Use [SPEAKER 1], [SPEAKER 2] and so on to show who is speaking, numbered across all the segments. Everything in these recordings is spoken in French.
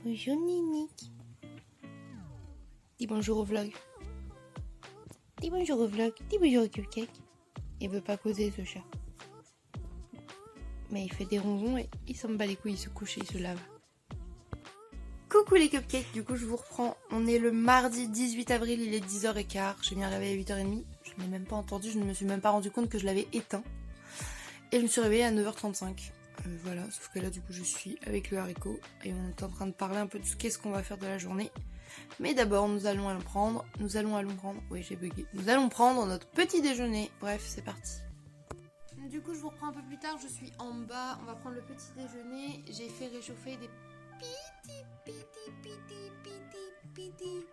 [SPEAKER 1] Bonjour Ninik. Dis bonjour au vlog. Dis bonjour au vlog. Dis bonjour au cupcake. Il veut pas causer ce chat. Mais il fait des ronrons et il s'en bat les couilles, il se couche et il se lave. Coucou les cupcakes, du coup je vous reprends. On est le mardi 18 avril, il est 10h15. J'ai mis un réveil à 8h30. Je n'ai même pas entendu, je ne me suis même pas rendu compte que je l'avais éteint. Et je me suis réveillée à 9h35. Voilà, sauf que là du coup je suis avec le haricot et on est en train de parler un peu de qu'est-ce qu'on va faire de la journée. Mais d'abord nous allons prendre, oui j'ai bugué, nous allons prendre notre petit déjeuner. Bref, c'est parti. Du coup je vous reprends un peu plus tard, je suis en bas, on va prendre le petit déjeuner. J'ai fait réchauffer des piti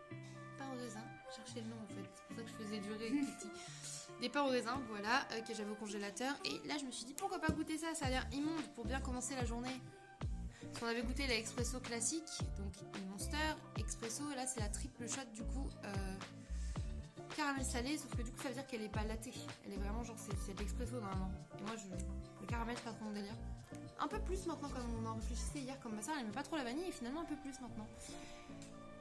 [SPEAKER 1] pain au raisin. Je cherchais le nom en fait, c'est pour ça que je faisais durer piti. Des pains au raisin, voilà, que j'avais au congélateur. Et là, je me suis dit, pourquoi pas goûter ça? Ça a l'air immonde pour bien commencer la journée. Parce qu'on avait goûté la expresso classique, donc une Monster, expresso. Et là, c'est la triple shot, du coup, caramel salé. Sauf que du coup, ça veut dire qu'elle est pas latée. Elle est vraiment genre, c'est de l'expresso normalement. Et moi, le caramel, c'est pas trop mon délire. Un peu plus maintenant, comme on en réfléchissait hier, comme ma soeur, elle aimait pas trop la vanille. Et finalement, un peu plus maintenant.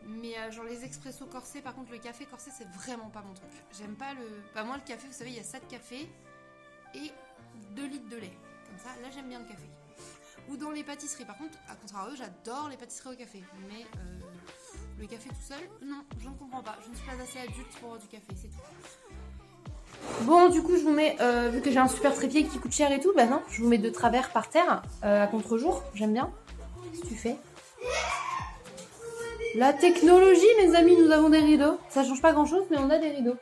[SPEAKER 1] Mais genre les expressos corsés, par contre le café corsé c'est vraiment pas mon truc. J'aime pas le... Bah moi le café, vous savez, il y a 7 cafés et 2 litres de lait. Comme ça, là j'aime bien le café. Ou dans les pâtisseries, par contre, à contrario, j'adore les pâtisseries au café. Mais le café tout seul, non, je ne comprends pas. Je ne suis pas assez adulte pour boire du café, c'est tout. Bon, du coup, je vous mets, vu que j'ai un super trépied qui coûte cher et tout, bah non, je vous mets de travers par terre, à contre-jour, j'aime bien. Qu'est-ce que tu fais ? La technologie, mes amis, nous avons des rideaux. Ça change pas grand chose, mais on a des rideaux.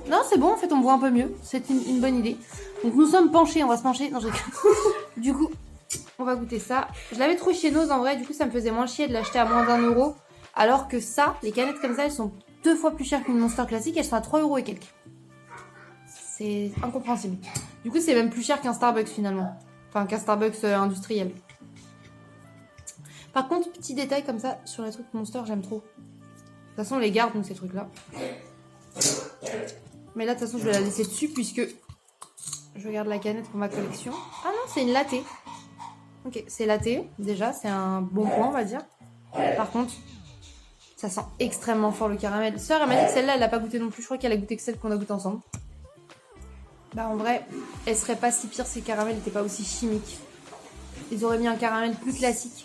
[SPEAKER 1] Non, c'est bon, en fait, on voit un peu mieux. C'est une bonne idée. Donc, nous sommes penchés, on va se pencher. Non, du coup, on va goûter ça. Je l'avais trouvé chez Nose en vrai, du coup, ça me faisait moins chier de l'acheter à moins d'1 €. Alors que ça, les canettes comme ça, elles sont 2 fois plus chères qu'une Monster classique. Elles sont à 3 € et quelques. C'est incompréhensible. Du coup, c'est même plus cher qu'un Starbucks finalement. Enfin, qu'un Starbucks industriel. Par contre, petit détail comme ça, sur les trucs Monster, j'aime trop. De toute façon, on les garde, donc ces trucs-là. Mais là, de toute façon, je vais la laisser dessus, puisque je regarde la canette pour ma collection. Ah non, c'est une latte. Ok, c'est latte, déjà, c'est un bon point, on va dire. Par contre, ça sent extrêmement fort le caramel. Sœur, elle m'a dit que celle-là, elle l'a pas goûté non plus. Je crois qu'elle a goûté que celle qu'on a goûté ensemble. Bah, en vrai, elle serait pas si pire si le caramel n'était pas aussi chimique. Ils auraient mis un caramel plus classique.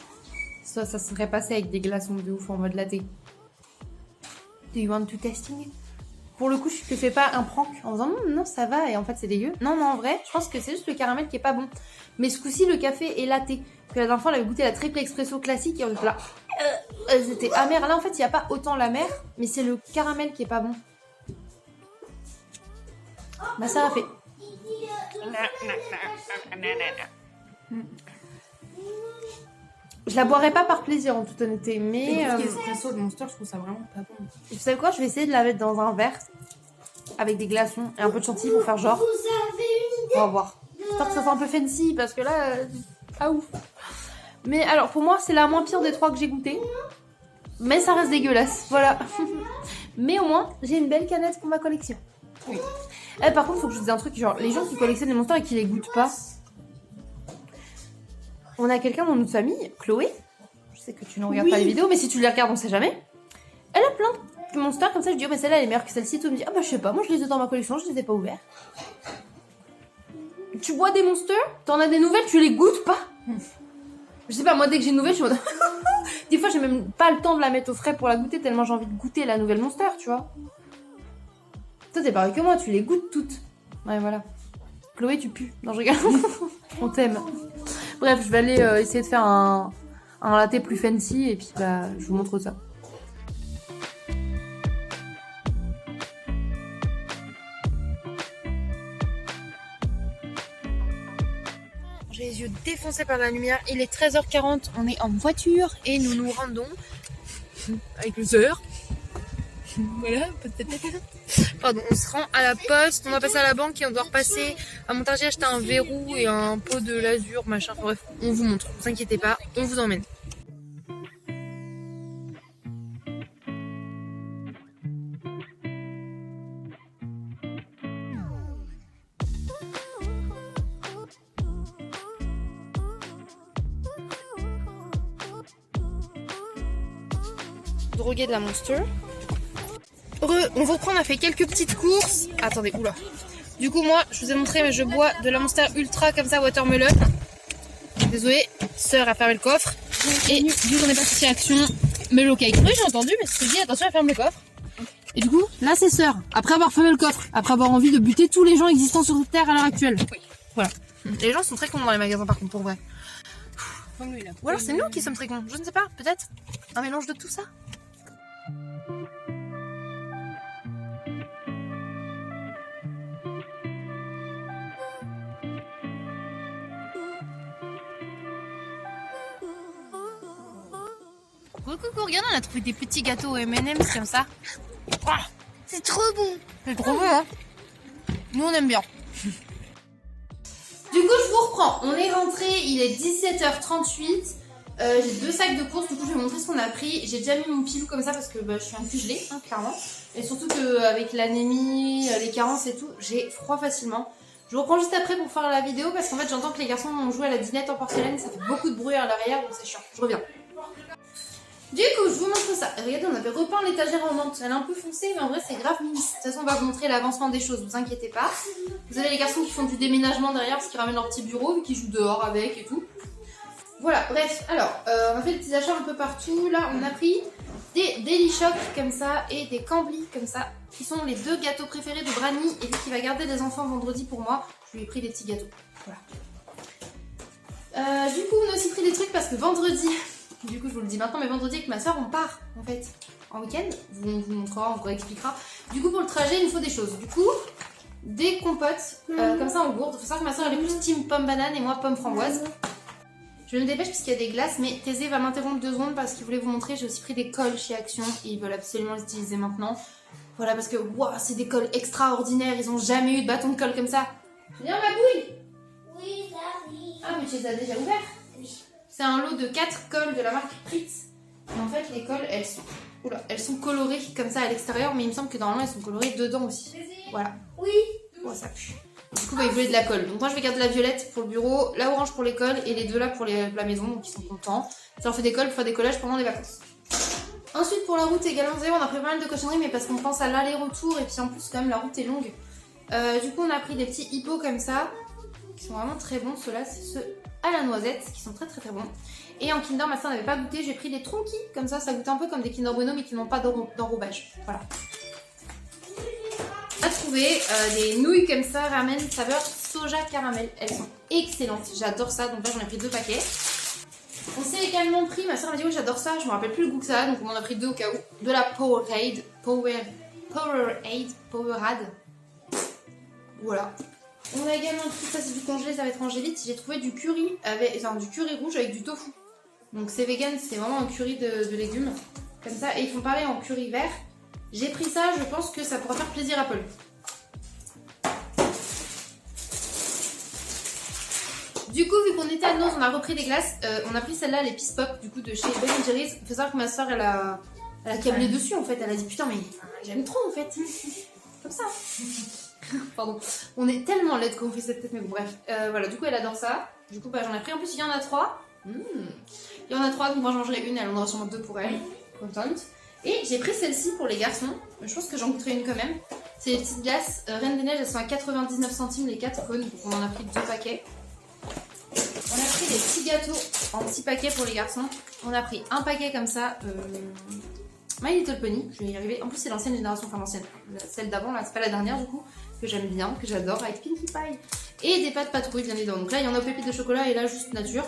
[SPEAKER 1] Ça serait passé avec des glaçons de ouf en mode latte. Do you want to testing? Pour le coup, je te fais pas un prank en disant non, ça va et en fait c'est dégueu. Non, en vrai, je pense que c'est juste le caramel qui est pas bon. Mais ce coup-ci, le café est latte. Parce que la dernière fois, on avait goûté la triple expresso classique et on était là. C'était amer. Là, en fait, il n'y a pas autant l'amer, mais c'est le caramel qui est pas bon. Bah, ça a fait. Je la boirais pas par plaisir en toute honnêteté, mais...
[SPEAKER 2] Tout ce qui est espresso de Monster, je trouve ça vraiment pas bon.
[SPEAKER 1] Vous savez quoi? Je vais essayer de la mettre dans un verre avec des glaçons et un peu de chantilly pour faire genre. On va voir. J'espère que ça sent un peu fancy parce que là, pas ouf. Mais alors pour moi, c'est la moins pire des 3 que j'ai goûté. Mais ça reste dégueulasse, voilà. Mais au moins, j'ai une belle canette pour ma collection. Oui. Par contre, faut que je vous dise un truc, genre les gens qui collectionnent les Monsters et qui les goûtent pas. On a quelqu'un dans notre famille, Chloé. Je sais que tu ne regardes pas les vidéos, mais si tu les regardes, on sait jamais. Elle a plein de Monsters comme ça. Je dis, oh, bah celle-là elle est meilleure que celle-ci. Toi me dis, ah bah je sais pas, moi je les ai dans ma collection, je les ai pas ouverts. Tu bois des Monsters, t'en as des nouvelles, tu les goûtes pas. Je sais pas, moi dès que j'ai une nouvelle, je suis en mode... Des fois j'ai même pas le temps de la mettre au frais pour la goûter, tellement j'ai envie de goûter la nouvelle Monster, tu vois. Toi t'es pareil que moi, tu les goûtes toutes. Ouais, voilà. Chloé, tu pues. Non, je regarde. On t'aime. Bref, je vais aller essayer de faire un latte plus fancy et puis bah, je vous montre ça. J'ai les yeux défoncés par la lumière. Il est 13h40, on est en voiture et nous nous rendons avec le sœur. Voilà, pardon, on se rend à la poste, on va passer à la banque et on doit repasser à Montargis acheter un verrou et un pot de l'azur, machin. Enfin, bref, on vous montre, ne vous inquiétez pas, on vous emmène. droguée de la Monster. On vous reprend, on a fait quelques petites courses. Attendez, oula. Du coup, moi, je vous ai montré, mais je bois de la Monster Ultra comme ça, watermelon. Désolée, sœur a fermé le coffre. Et du coup, on est parti action Mellow Cake. Oui, j'ai entendu, mais c'est dit, attention, elle ferme le coffre. Et du coup, là, c'est sœur. Après avoir fermé le coffre, après avoir envie de buter tous les gens existants sur Terre à l'heure actuelle. Oui. Voilà. Les gens sont très cons dans les magasins, par contre, pour vrai. Ou alors, c'est nous qui sommes très cons. Je ne sais pas, peut-être. Un mélange de tout ça. Coucou, regarde, on a trouvé des petits gâteaux M&M's comme ça. Oh, c'est trop bon. C'est trop bon, hein. Nous, on aime bien. Du coup, je vous reprends. On est rentré, il est 17h38. J'ai 2 sacs de courses. Du coup, je vais vous montrer ce qu'on a pris. J'ai déjà mis mon pilou comme ça parce que je suis un cul gelé, hein, clairement. Et surtout qu'avec l'anémie, les carences et tout, j'ai froid facilement. Je vous reprends juste après pour faire la vidéo parce qu'en fait, j'entends que les garçons ont joué à la dinette en porcelaine. Ça fait beaucoup de bruit à l'arrière, donc c'est chiant. Je reviens. Du coup, je vous montre ça. Regardez, on avait repeint l'étagère en menthe. Elle est un peu foncée, mais en vrai, c'est grave mimi. De toute façon, on va vous montrer l'avancement des choses, vous inquiétez pas. Vous avez les garçons qui font du déménagement derrière parce qu'ils ramènent leur petit bureau, qui jouent dehors avec et tout. Voilà, bref. Alors, on a fait des petits achats un peu partout. Là, on a pris des Daily Shock comme ça et des Cambly comme ça, qui sont les 2 gâteaux préférés de Brani. Et vu qu'il va garder les enfants vendredi pour moi, je lui ai pris des petits gâteaux. Voilà. Du coup, on a aussi pris des trucs parce que vendredi... Du coup, je vous le dis maintenant, mais vendredi avec ma soeur, on part en fait en week-end. On vous montrera, on vous expliquera. Du coup, pour le trajet, il nous faut des choses. Du coup, des compotes comme ça en gourde. Il faut savoir que ma soeur elle est plus team pomme banane et moi pomme framboise. Je me dépêche parce qu'il y a des glaces, mais Thésée va m'interrompre 2 secondes parce qu'il voulait vous montrer. J'ai aussi pris des cols chez Action et ils veulent absolument les utiliser maintenant. Voilà, parce que wow, c'est des cols extraordinaires. Ils ont jamais eu de bâton de colle comme ça. Viens, ma bouille.
[SPEAKER 3] Oui, ça oui.
[SPEAKER 1] Ah, mais tu les as déjà ouverts.
[SPEAKER 3] Oui.
[SPEAKER 1] C'est un lot de 4 cols de la marque Pritz. Et en fait, les cols, elles sont colorées comme ça à l'extérieur, mais il me semble que normalement, elles sont colorées dedans aussi. Voilà.
[SPEAKER 3] Oui.
[SPEAKER 1] Oh, ça pue. Du coup, ils voulaient de la colle. Donc moi, je vais garder la violette pour le bureau, la orange pour les cols et les 2 là pour la maison, donc ils sont contents. Ça leur fait des cols pour faire des collages pendant les vacances. Ensuite, pour la route également, vous savez, on a pris pas mal de cochonneries, mais parce qu'on pense à l'aller-retour et puis en plus, quand même, la route est longue. Du coup, on a pris des petits hippos comme ça, qui sont vraiment très bons. Ceux-là, c'est ceux à la noisette, qui sont très très très bons. Et en Kinder, ma soeur n'avait pas goûté, j'ai pris des tronquis, comme ça goûte un peu comme des Kinder Bueno, mais qui n'ont pas d'enrobage. Voilà. À trouver des nouilles comme ça, ramen saveur soja caramel. Elles sont excellentes, j'adore ça, donc là j'en ai pris 2 paquets. On s'est également pris, ma soeur m'a dit oui j'adore ça, je me rappelle plus le goût que ça a, donc on en a pris 2 au cas où. De la Powerade. Voilà. On a également pris, ça c'est du congelé, ça va être angélite. J'ai trouvé du curry, du curry rouge avec du tofu. Donc c'est vegan, c'est vraiment un curry de légumes. Comme ça, et ils font pareil en curry vert. J'ai pris ça, je pense que ça pourra faire plaisir à Paul. Du coup, vu qu'on était à Noz, on a repris des glaces. On a pris celle-là, les Peace Pop, du coup, de chez Ben Jerry's. Il faut savoir que ma soeur, elle a câblé dessus, en fait. Elle a dit, putain, mais j'aime trop, en fait. Comme ça. Pardon. On est tellement laide qu'on fait cette tête, mais bon, bref. Voilà, du coup, elle adore ça. Du coup, j'en ai pris. En plus, il y en a 3. Il y en a 3, donc moi, j'en mangerai une. Elle en aura sûrement 2 pour elle. Contente. Et j'ai pris celle-ci pour les garçons. Je pense que j'en goûterai une quand même. C'est les petites glaces Reine des Neiges. Elles sont à 99 centimes les 4 cônes. Donc, on en a pris 2 paquets. On a pris des petits gâteaux en petits paquets pour les garçons. On a pris un paquet comme ça, My Little Pony, je vais y arriver. En plus, c'est l'ancienne génération, enfin l'ancienne, celle d'avant, là, c'est pas la dernière du coup, que j'aime bien, que j'adore, avec Pinkie Pie. Et des pâtes patrouilles, bien évidemment. Donc là, il y en a aux pépites de chocolat et là, juste nature.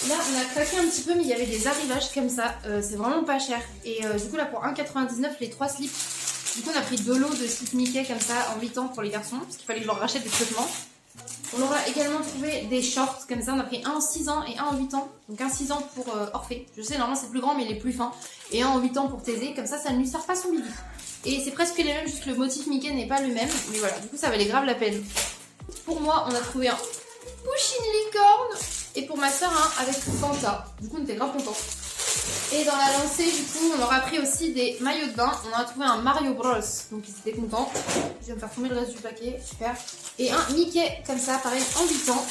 [SPEAKER 1] Là, on a craqué un petit peu, mais il y avait des arrivages comme ça. C'est vraiment pas cher. Et du coup, là, pour 1,99, les 3 slips. Du coup, on a pris 2 lots de slips Mickey comme ça en 8 ans pour les garçons, parce qu'il fallait que je leur rachète des traitements. On aura également trouvé des shorts comme ça, on a pris un en 6 ans et un en 8 ans. Donc un 6 ans pour Orphée, je sais normalement c'est plus grand mais il est plus fin. Et un en 8 ans pour Thésée, comme ça ne lui sert pas son bidou. Et c'est presque les mêmes, juste le motif Mickey n'est pas le même. Mais voilà, du coup ça valait grave la peine. Pour moi on a trouvé un Pushing Licorne. Et pour ma soeur avec Fanta, du coup on était grave contents. Et dans la lancée du coup on aura pris aussi des maillots de bain. On a trouvé un Mario Bros, donc ils étaient contents. Je vais me faire tomber le reste du paquet, super. Et un Mickey comme ça, pareil en 8 ans.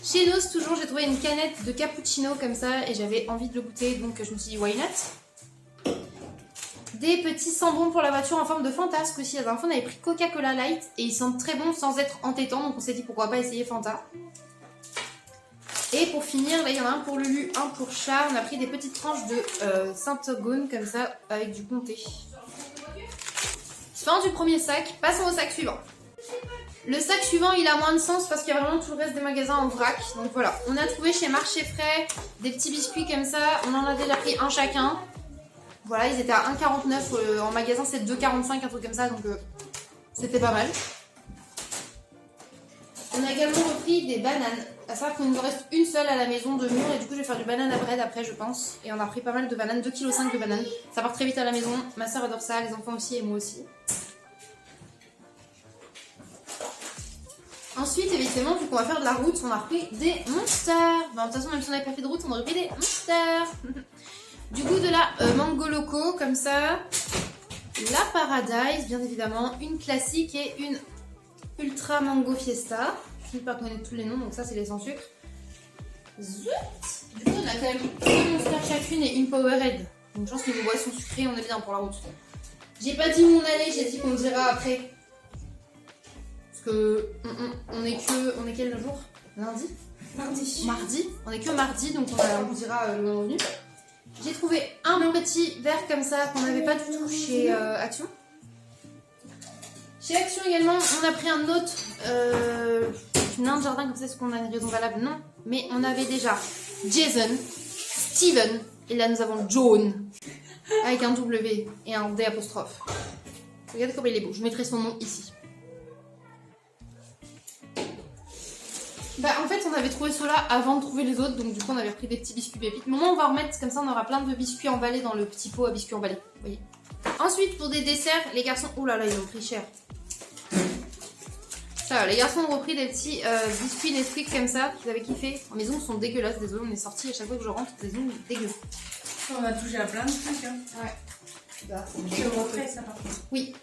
[SPEAKER 1] Chez Nos, toujours, j'ai trouvé une canette de cappuccino comme ça et j'avais envie de le goûter, donc je me suis dit why not. Des petits sambons pour la voiture en forme de fantasque aussi. La dernière fois, on avait pris Coca-Cola Light et ils sentent très bons sans être entêtants, donc on s'est dit pourquoi pas essayer Fanta. Et pour finir, là il y en a un pour Lulu, un pour Chat. On a pris des petites tranches de Saint-Ogone comme ça avec du comté. Fin du premier sac, passons au sac suivant. Le sac suivant il a moins de sens parce qu'il y a vraiment tout le reste des magasins en vrac. Donc voilà, on a trouvé chez Marché Frais des petits biscuits comme ça. On en a déjà pris un chacun. Voilà, ils étaient à 1,49 en magasin, c'est 2,45 un truc comme ça, donc c'était pas mal. On a également repris des bananes. À savoir qu'il nous en reste une seule à la maison de mûre et du coup je vais faire du banana bread après je pense. Et on a pris pas mal de bananes, 2,5 kg de bananes. Ça part très vite à la maison, ma soeur adore ça, les enfants aussi et moi aussi. Ensuite évidemment vu qu'on va faire de la route, on a repris des monsters. Bon, de toute façon même si on n'avait pas fait de route, on aurait pris des monsters. Du goût de la mango loco comme ça. La Paradise bien évidemment, une classique et une ultra mango fiesta. Je ne peux pas connaître tous les noms, donc ça c'est les sans sucre. Zut. Du coup on a quand même deux monsters chacune et une Powerade. Donc je pense que les boissons sucrées on est bien pour la route. J'ai pas dit où on allait, j'ai dit qu'on dira après. Parce que on est quel jour? Lundi? Mardi. On est que mardi, donc on vous dira le moment venu. J'ai trouvé un petit verre comme ça qu'on n'avait pas du tout chez Action. Chez Action également, on a pris un autre nain de jardin comme ça, est-ce qu'on a une raison valable? Non. Mais on avait déjà Jason, Steven, et là nous avons John, avec un W et un D apostrophe. Regardez comme il est beau, je mettrai son nom ici. Bah en fait on avait trouvé ceux-là avant de trouver les autres, donc du coup on avait repris des petits biscuits pépites. Mais au moins on va remettre comme ça, on aura plein de biscuits emballés dans le petit pot à biscuits emballés. Vous voyez. Ensuite pour des desserts, les garçons... Ouh là là, ils ont pris cher. Ça va, les garçons ont repris des petits biscuits Nesquik comme ça, qu'ils avaient kiffé. Mes ongles sont dégueulasses, désolé, on est sortis à chaque fois que je rentre, des ongles dégueux.
[SPEAKER 2] On a touché à plein de trucs. Hein.
[SPEAKER 1] Ouais. Bah,
[SPEAKER 2] C'est refait ça par contre.
[SPEAKER 1] oui.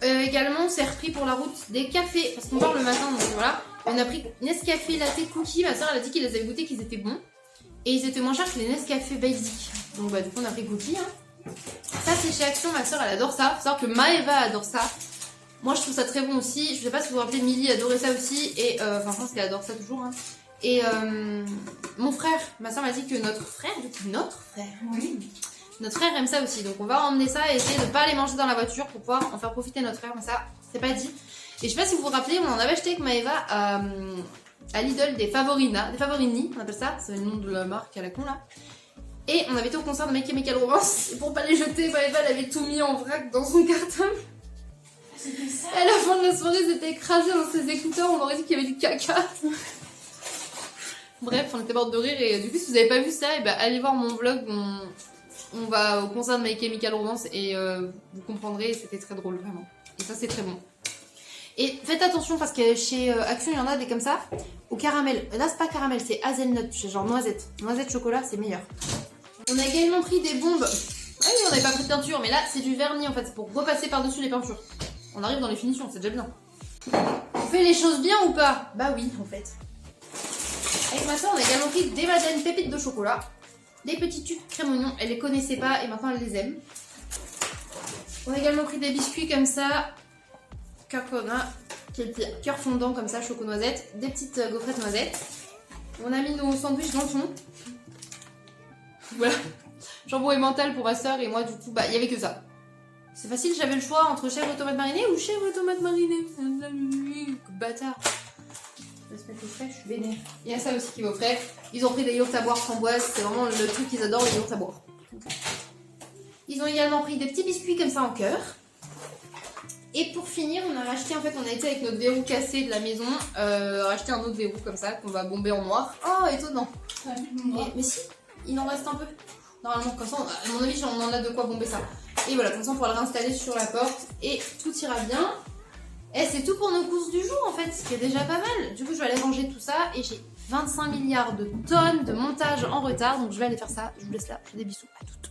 [SPEAKER 1] Également, on s'est repris pour la route des cafés, parce qu'on part le matin, donc voilà. On a pris Nescafé Latte Cookie, ma soeur elle a dit qu'ils les avaient goûtés, qu'ils étaient bons. Et ils étaient moins chers que les Nescafé Basic. Donc bah du coup on a pris Cookie. Hein. Ça c'est chez Action, ma soeur elle adore ça. Faut savoir que Maëva adore ça. Moi je trouve ça très bon aussi. Je sais pas si vous vous rappelez, Milly adorait ça aussi. Et enfin je pense qu'elle adore ça toujours. Hein. Et mon frère, ma soeur m'a dit que notre frère,
[SPEAKER 2] Oui.
[SPEAKER 1] notre frère aime ça aussi. Donc on va emmener ça et essayer de pas les manger dans la voiture pour pouvoir en faire profiter notre frère. Mais ça, c'est pas dit. Et je sais pas si vous vous rappelez, on en avait acheté avec Maëva à Lidl des Favorini, on appelle ça. C'est le nom de la marque à la con là. Et on avait été au concert de My Chemical Romance. Et pour pas les jeter, Maëva elle avait tout mis en vrac dans son carton.
[SPEAKER 2] C'était ça.
[SPEAKER 1] À la fin de la soirée, c'était écrasé dans ses écouteurs. On aurait dit qu'il y avait du caca. Bref, on était morte de rire. Et du coup, si vous avez pas vu ça, et ben, allez voir mon vlog. On va au concert de My Chemical Romance et vous comprendrez. C'était très drôle, vraiment. Et ça, c'est très bon. Et faites attention parce que chez Action, il y en a des comme ça. Au caramel. Là, c'est pas caramel, c'est hazelnut. C'est genre noisette. Noisette chocolat, c'est meilleur. On a également pris des bombes. Ah oui, on n'avait pas pris de peinture, mais là, c'est du vernis en fait. C'est pour repasser par-dessus les peintures. On arrive dans les finitions, c'est déjà bien. On fait les choses bien ou pas? Bah oui, en fait. Avec ma soeur, on a également pris des Madeleines pépites de chocolat. Des petits tubes crème oignon. Elle les connaissait pas et maintenant elle les aime. On a également pris des biscuits comme ça. Cœur fondant comme ça, choco noisette. Des petites gaufrettes noisettes. On a mis nos sandwichs dans le fond. Voilà. Jambon et mental pour ma soeur et moi du coup, bah il y avait que ça. C'est facile, j'avais le choix entre chèvre et tomate marinée ou chèvre et tomate marinée. Bâtard. Je vais se mettre au frais, je suis vénère. Il y a ça aussi qui va au frais. Ils ont pris des yaourts à boire framboise, c'est vraiment le truc qu'ils adorent, les yaourts à boire. Ils ont également pris des petits biscuits comme ça en cœur. Et pour finir, on a racheté, en fait, on a été avec notre verrou cassé de la maison, racheter un autre verrou comme ça, qu'on va bomber en noir. Oh, étonnant. Mais si, il en reste un peu. Normalement, comme ça, à mon avis, on en a de quoi bomber ça. Et voilà, comme ça, on pourra le réinstaller sur la porte et tout ira bien. Et c'est tout pour nos courses du jour, en fait, ce qui est déjà pas mal. Du coup, je vais aller ranger tout ça et j'ai 25 milliards de tonnes de montage en retard, donc je vais aller faire ça. Je vous laisse là, je fais des bisous, à toutes.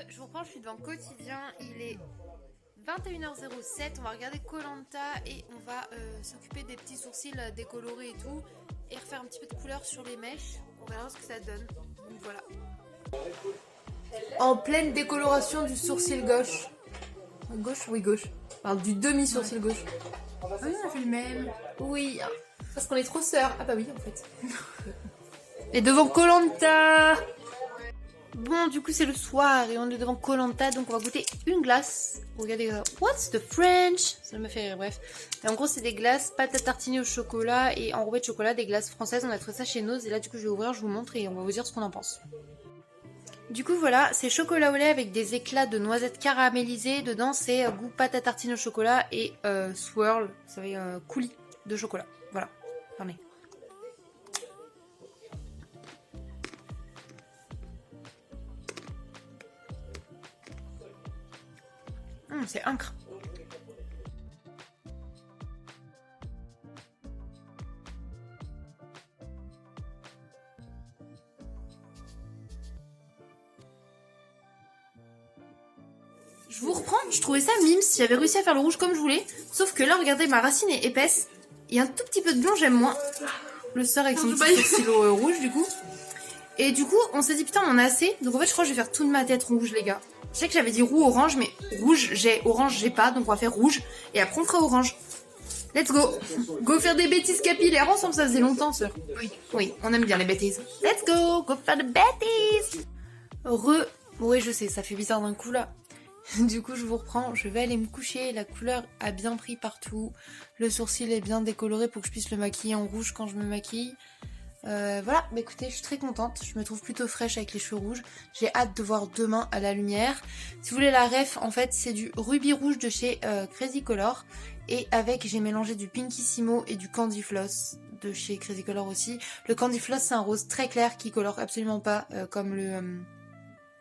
[SPEAKER 1] Je vous reprends, je suis devant Quotidien, il est 21h07, on va regarder koh et on va s'occuper des petits sourcils décolorés et tout et refaire un petit peu de couleur sur les mèches. On verra ce que ça donne. Donc voilà. En pleine décoloration du sourcil gauche. Gauche? Oui, gauche. Enfin, du demi-sourcil gauche.
[SPEAKER 2] Ah oui, on a fait le même.
[SPEAKER 1] Oui, parce qu'on est trop sœurs. Ah bah oui, en fait. Et devant koh. Bon, du coup, c'est le soir et on est devant koh, donc on va goûter une glace. Regardez, what's the French? Ça me fait rire, bref. Et en gros, c'est des glaces pâte à tartiner au chocolat et enrobées de chocolat, des glaces françaises. On a trouvé ça chez Nose et là, du coup, je vais ouvrir, je vous montre et on va vous dire ce qu'on en pense. Du coup, voilà, c'est chocolat au lait avec des éclats de noisettes caramélisées. Dedans, c'est goût pâte à tartiner au chocolat et swirl, vous savez, coulis de chocolat. Voilà, fermez. C'est incre. Je vous reprends, je trouvais ça mimes si j'avais réussi à faire le rouge comme je voulais. Sauf que là, regardez, ma racine est épaisse. Il y a un tout petit peu de blanc, j'aime moins. Le sort avec son petit sourcil rouge du coup. Et du coup, on s'est dit putain, on en a assez. Donc en fait, je crois que je vais faire toute ma tête rouge, les gars. Je sais que j'avais dit roux orange, mais rouge j'ai, orange j'ai pas. Donc on va faire rouge. Et après, on fera orange. Let's go. Go faire des bêtises capillaires ensemble, ça faisait longtemps, sœur. Oui, on aime bien les bêtises. Let's go. Go faire des bêtises. Oui, je sais, ça fait bizarre d'un coup là. Du coup, je vous reprends, je vais aller me coucher. La couleur a bien pris partout. Le sourcil est bien décoloré pour que je puisse le maquiller en rouge quand je me maquille. Voilà, bah écoutez, je suis très contente. Je me trouve plutôt fraîche avec les cheveux rouges. J'ai hâte de voir demain à la lumière. Si vous voulez la ref, en fait, c'est du rubis rouge de chez Crazy Color. Et avec, j'ai mélangé du Pinkissimo et du Candy Floss de chez Crazy Color aussi. Le Candy Floss, c'est un rose très clair qui colore absolument pas comme le...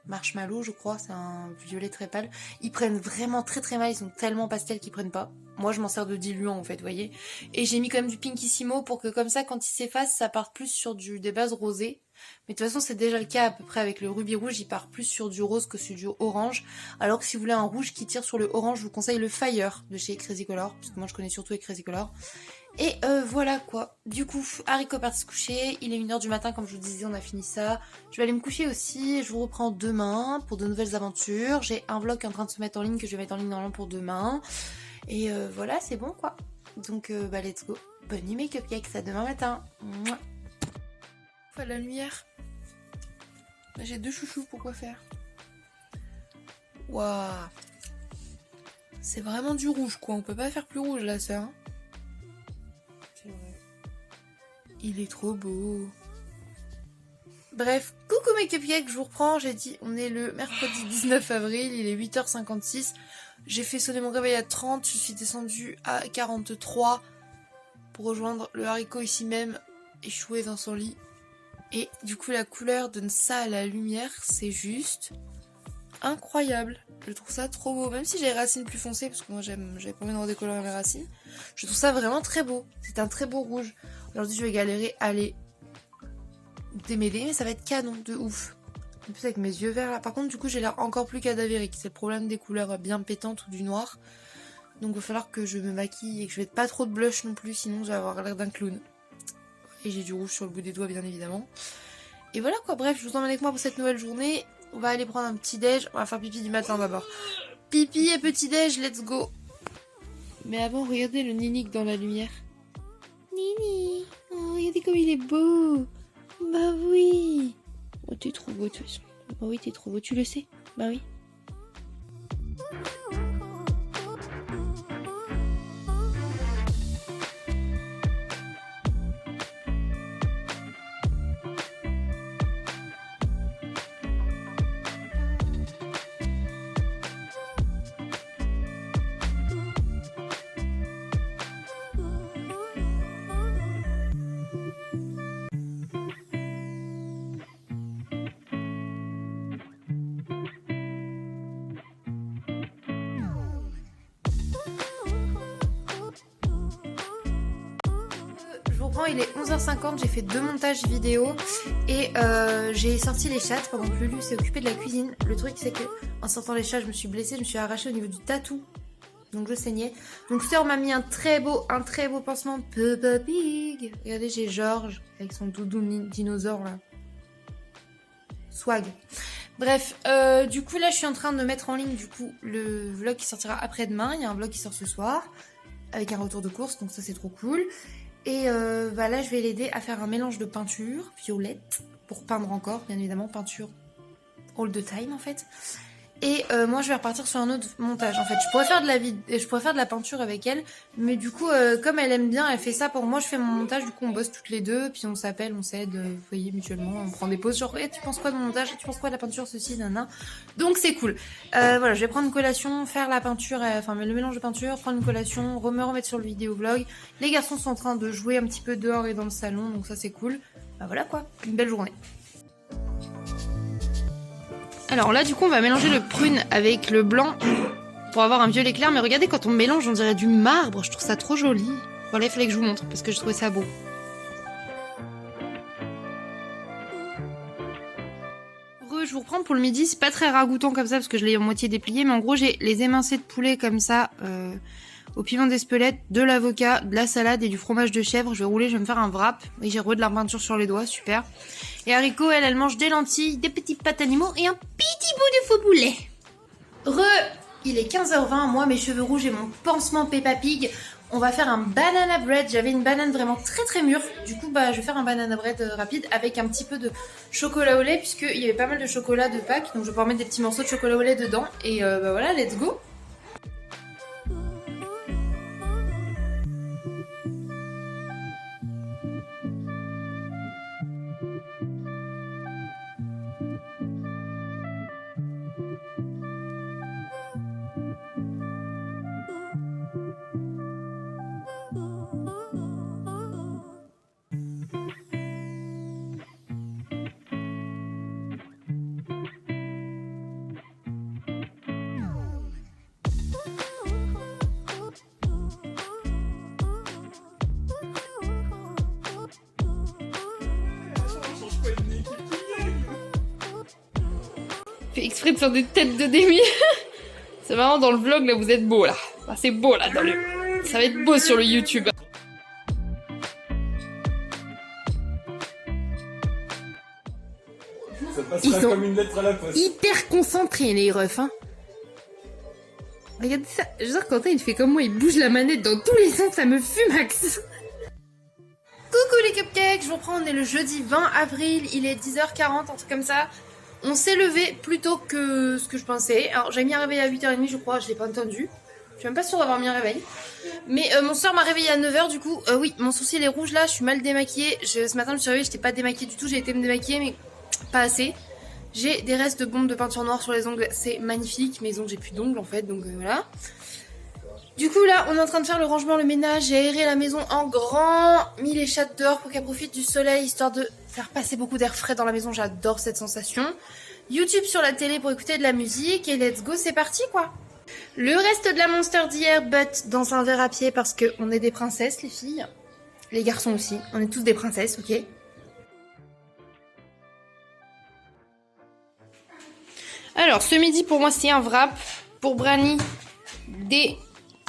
[SPEAKER 1] Marshmallow, je crois, c'est un violet très pâle. Ils prennent vraiment très très mal, ils sont tellement pastels qu'ils prennent pas. Moi je m'en sers de diluant en fait, vous voyez. Et j'ai mis quand même du Pinkissimo pour que comme ça quand il s'efface, ça parte plus sur des bases rosées. Mais de toute façon c'est déjà le cas à peu près avec le rubis rouge, il part plus sur du rose que sur du orange. Alors que si vous voulez un rouge qui tire sur le orange, je vous conseille le Fire de chez Crazy Color, parce que moi je connais surtout avec Crazy Color. Et voilà quoi. Du coup, Haricot part se coucher. Il est 1h du matin, comme je vous disais, on a fini ça. Je vais aller me coucher aussi. Je vous reprends demain pour de nouvelles aventures. J'ai un vlog qui est en train de se mettre en ligne que je vais mettre en ligne normalement pour demain. Et voilà, c'est bon quoi. Donc bah let's go. Bonne nuit mes cupcakes, à demain matin. Mouah. Faut la lumière. J'ai 2 chouchous, pourquoi faire? Waouh. C'est vraiment du rouge quoi. On peut pas faire plus rouge là, sœur. Hein. Il est trop beau. Bref, coucou mes cupcakes, je vous reprends. J'ai dit, on est le mercredi 19 avril, il est 8h56. J'ai fait sonner mon réveil à 30, je suis descendue à 43 pour rejoindre le haricot ici même, échoué dans son lit. Et du coup, la couleur donne ça à la lumière, c'est juste incroyable. Je trouve ça trop beau, même si j'ai les racines plus foncées, parce que moi j'avais pas envie de redécolorer mes racines. Je trouve ça vraiment très beau. C'est un très beau rouge. Aujourd'hui je vais galérer à les démêler, mais ça va être canon de ouf. En plus avec mes yeux verts là. Par contre du coup j'ai l'air encore plus cadavérique. C'est le problème des couleurs bien pétantes ou du noir. Donc il va falloir que je me maquille et que je mette pas trop de blush non plus, sinon je vais avoir l'air d'un clown. Et j'ai du rouge sur le bout des doigts bien évidemment. Et voilà quoi, bref, je vous emmène avec moi pour cette nouvelle journée. On va aller prendre un petit déj. On va faire pipi du matin d'abord. Pipi et petit déj, let's go. Mais avant, regardez le Ninique dans la lumière. Nini, oh, regardez comme il est beau. Bah oui. Oh, t'es trop beau de toute façon. Bah oui, t'es trop beau, tu le sais. Bah oui. Il est 11h50, j'ai fait 2 montages vidéo et j'ai sorti les chats pendant que Lulu s'est occupée de la cuisine. Le truc c'est que en sortant les chats je me suis blessée, je me suis arrachée au niveau du tatou Donc je saignais. Donc Sœur m'a mis un très beau pansement Peppa Pig. Regardez, j'ai Georges avec son doudou dinosaure là. Swag. Bref, du coup là je suis en train de mettre en ligne du coup le vlog qui sortira après-demain. Il y a un vlog qui sort ce soir avec un retour de course, donc ça c'est trop cool. Et bah là je vais l'aider à faire un mélange de peinture violette pour peindre encore, bien évidemment, peinture all the time en fait. Et moi je vais repartir sur un autre montage en fait. Je pourrais faire de la peinture avec elle, mais du coup comme elle aime bien, elle fait ça pour moi, je fais mon montage, du coup on bosse toutes les deux, puis on s'appelle, on s'aide, vous voyez, mutuellement, on prend des pauses genre tu penses quoi de mon montage, tu penses quoi de la peinture, ceci, nana. Donc c'est cool. Voilà, je vais prendre une collation, faire la peinture, enfin le mélange de peinture, prendre une collation, me remettre sur le vidéo-vlog. Les garçons sont en train de jouer un petit peu dehors et dans le salon, donc ça c'est cool. Bah voilà quoi, une belle journée. Alors là du coup on va mélanger le prune avec le blanc pour avoir un violet clair, mais regardez quand on mélange on dirait du marbre, je trouve ça trop joli. Voilà, il fallait que je vous montre parce que je trouvais ça beau. Je vous reprends pour le midi, c'est pas très ragoûtant comme ça parce que je l'ai à moitié déplié, mais en gros j'ai les émincés de poulet comme ça au piment d'Espelette, de l'avocat, de la salade et du fromage de chèvre. Je vais rouler, je vais me faire un wrap. Oui, j'ai de la peinture sur les doigts, super. Et Haricot, elle mange des lentilles, des petites pâtes animaux et un petit bout de faux boulet. Il est 15h20, moi mes cheveux rouges et mon pansement Peppa Pig. On va faire un banana bread. J'avais une banane vraiment très très mûre. Du coup, bah, je vais faire un banana bread rapide avec un petit peu de chocolat au lait, puisqu'il y avait pas mal de chocolat de Pâques. Donc je vais pouvoir mettre des petits morceaux de chocolat au lait dedans. Et bah voilà, let's go. Fait exprès de faire des têtes de Demi. C'est marrant, dans le vlog là vous êtes beau là. Enfin, c'est beau là dans le... Ça va être beau sur le YouTube.
[SPEAKER 4] Ça passera comme une lettre à la poste.
[SPEAKER 1] Hyper concentrés les refs hein. Regardez ça, genre Quentin il fait comme moi, il bouge la manette dans tous les sens, ça me fumax. Coucou les cupcakes, je vous reprends, on est le jeudi 20 avril, il est 10h40, un truc comme ça. On s'est levé plus tôt que ce que je pensais. Alors j'ai mis un réveil à 8h30 je crois, je l'ai pas entendu. Je suis même pas sûre d'avoir mis un réveil. Mais mon soeur m'a réveillée à 9h du coup. Oui, mon sourcil est rouge là, je suis mal démaquillée. Ce matin je me suis réveillée, j'étais pas démaquillée du tout, j'ai été me démaquiller mais pas assez. J'ai des restes de bombes de peinture noire sur les ongles, c'est magnifique. Mes ongles, j'ai plus d'ongles en fait, donc voilà. Du coup là, on est en train de faire le rangement, le ménage. J'ai aéré la maison en grand, mis les chattes dehors pour qu'elles profitent du soleil, histoire de faire passer beaucoup d'air frais dans la maison. J'adore cette sensation. YouTube sur la télé pour écouter de la musique et let's go, c'est parti quoi. Le reste de la Monster d'hier, but dans un verre à pied parce qu'on est des princesses les filles. Les garçons aussi, on est tous des princesses, ok. Alors ce midi pour moi c'est un wrap. Pour Brani, des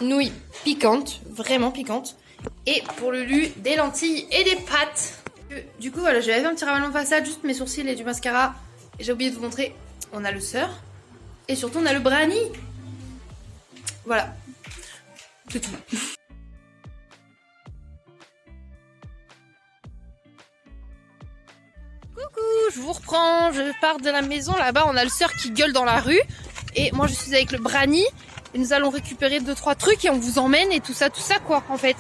[SPEAKER 1] nouilles piquantes, vraiment piquantes. Et pour Lulu, des lentilles et des pâtes. Du coup voilà, j'avais fait un petit ravalon façade, juste mes sourcils et du mascara. J'ai oublié de vous montrer, on a le sœur. Et surtout on a le Brani. Voilà. C'est tout. Coucou, je vous reprends, je pars de la maison. Là-bas on a le sœur qui gueule dans la rue. Et moi je suis avec le Brani. Et nous allons récupérer 2-3 trucs et on vous emmène et tout ça quoi en fait.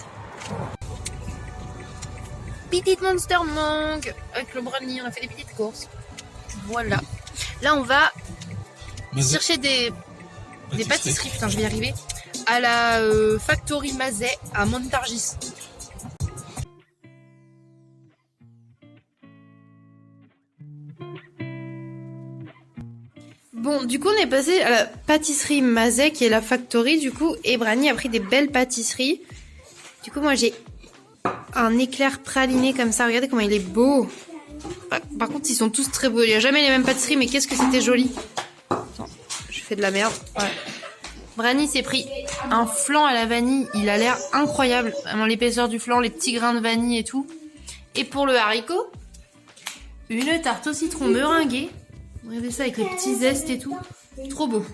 [SPEAKER 1] Petite Monster mangue. Avec le Brani, on a fait des petites courses. Voilà. Là on va chercher des pâtisseries, putain je vais y arriver, à la Factory Mazet à Montargis. Bon du coup on est passé à la pâtisserie Mazet qui est la Factory du coup, et Brani a pris des belles pâtisseries. Du coup moi j'ai un éclair praliné comme ça, regardez comment il est beau. Par contre ils sont tous très beaux, il n'y a jamais les mêmes pâtisseries mais qu'est-ce que c'était joli. Attends, je fais de la merde. Ouais. Brani s'est pris un flan à la vanille. Il a l'air incroyable. Vraiment l'épaisseur du flan, les petits grains de vanille et tout. Et pour le haricot, une tarte au citron meringuée. Regardez ça avec les petits zestes et tout. Trop beau.